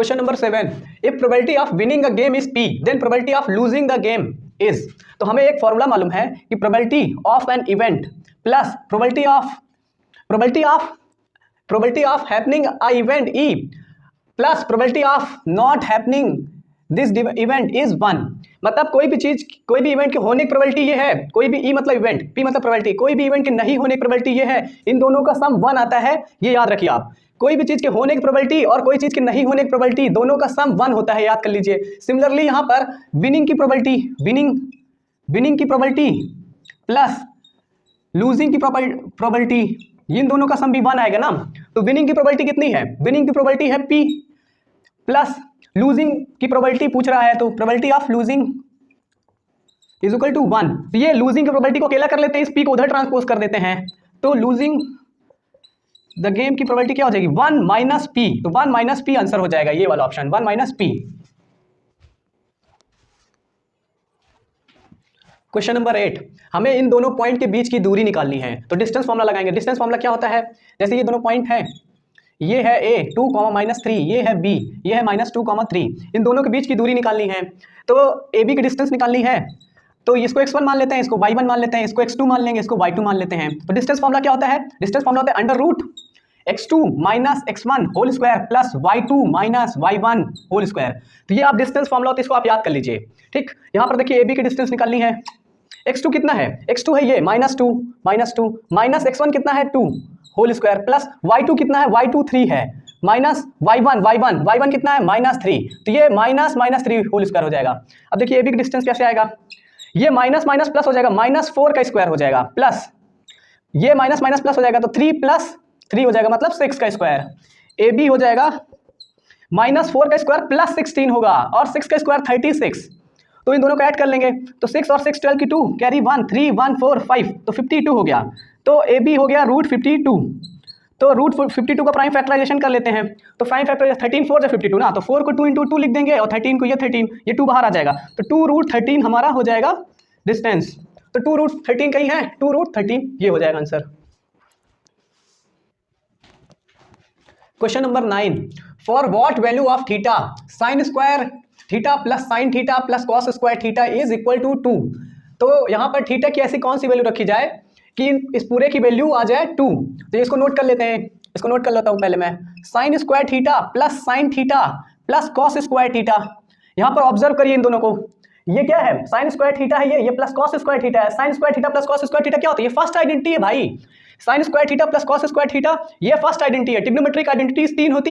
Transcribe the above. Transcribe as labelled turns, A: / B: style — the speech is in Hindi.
A: Question number 7, if probability of winning a game is P then probability of losing the game is. तो हमें एक फॉर्मूला मालूम है कि probability of an event plus probability of happening a event E plus probability of not happening this event is 1। मतलब कोई भी इवेंट के होने की प्रोबेबिलिटी ये है, कोई भी ई मतलब इवेंट, पी मतलब प्रोबेबिलिटी, कोई भी इवेंट के नहीं होने की प्रोबेबिलिटी ये है, इन दोनों का सम 1 आता है। ये याद रखिए आप, कोई भी चीज के होने की प्रोबेबिलिटी और कोई चीज के नहीं होने की प्रोबेबिलिटी दोनों का सम 1 होता है, याद कर लीजिए। सिमिलरली यहाँ पर विनिंग की प्रोबेबिलिटी प्लस लूजिंग की प्रोबेबिलिटी, इन दोनों का सम भी 1 आएगा ना। तो विनिंग की प्रोबेबिलिटी कितनी है? विनिंग की प्रोबेबिलिटी है P प्लस लूजिंग की प्रोबेबिलिटी पूछ रहा है, तो probability of losing is equal to 1। तो ये लूजिंग की प्रोबेबिलिटी को अकेला कर लेते हैं, इस P को उधर ट्रांसपोज कर देते हैं, तो लूजिंग द गेम की प्रोबेबिलिटी क्या हो जाएगी? 1 माइनस P। तो 1 माइनस P आंसर हो जाएगा, ये वाला option 1 minus P। Question number 8, हमें इन दोनों पॉइंट के बीच की दूरी निकालनी है। तो डिस्टेंस फॉर्मूला लगाएंगे। डिस्टेंस फॉर्मूला क्या होता है? जैसे ये दोनों पॉइंट है, ये है A 2, -3, ये है B, ये है -2, 3। इन दोनों के बीच की दूरी निकालनी है, तो AB की डिस्टेंस निकालनी है। तो इसको x1 मान लेते हैं, इसको y1 मान लेते हैं, इसको x2 मान लेंगे, इसको y2 मान लेते हैं। तो डिस्टेंस फॉर्मूला क्या होता है? डिस्टेंस फॉर्मूला होता है under root x2 minus x1 whole square plus y2 minus y1 whole square. तो ये आप डिस्टेंस फॉर्मूला होता है, इसको आप याद कर लीजिए। ठीक, यहाँ पर देखिए AB की डिस्टेंस निकालनी है। x2 कितना है? x2 है ये -2 माइनस x1 कितना है? 2 होल स्क्वायर प्लस y2 कितना है? y2 3 है माइनस y1 कितना है? -3। तो ये -3 होल स्क्वायर हो जाएगा। अब देखिए AB की डिस्टेंस कैसे आएगा? ये माइनस माइनस प्लस हो जाएगा, -4 का स्क्वायर हो जाएगा प्लस ये माइनस माइनस प्लस हो जाएगा, तो 3 + 3 हो जाएगा, मतलब 6 का स्क्वायर। AB हो जाएगा -4 का स्क्वायर प्लस 16 होगा, और 6 का स्क्वायर 36। तो इन दोनों को ऐड कर लेंगे, तो 6 और 6 12 की 2 कैरी 1 3 1 4 5, तो 52 हो गया। तो AB हो गया √52। तो √52 का प्राइम फैक्टराइजेशन कर लेते हैं। तो प्राइम फैक्टराइजेशन 13 4 = 52 ना, तो 4 को 2 × 2 लिख देंगे, और 13 को ये 13, ये 2 बाहर आ जाएगा, तो 2√13 हमारा हो जाएगा डिस्टेंस। तो 2√13 कहीं है, 2√13 ये हो जाएगा answer. Question number 9, for what value of theta sine square theta plus sine theta plus cos square theta is equal to 2। तो यहाँ पर थीटा की ऐसी कौन सी वैल्यू रखी जाए कि इस पूरे की वैल्यू आ जाए 2। तो इसको नोट कर लेते हैं, इसको नोट कर लेता हूँ पहले मैं। Sign square theta plus sine theta plus cos square theta. यहाँ पर ऑब्जर्व करिए इन दोनों को, ये क्या है? साइन स्क्वायर थीटा है ये प्लस कॉस स्क्वायर थीटा है। Sign square theta plus cos square theta क्या होता है? ये फर्स्ट आइडेंटिटी है भाई। Sign square theta plus cos square theta ये फर्स्ट आइडेंटिटी है। ट्रिग्नोमेट्रिक आइडेंटिटीज 3 होती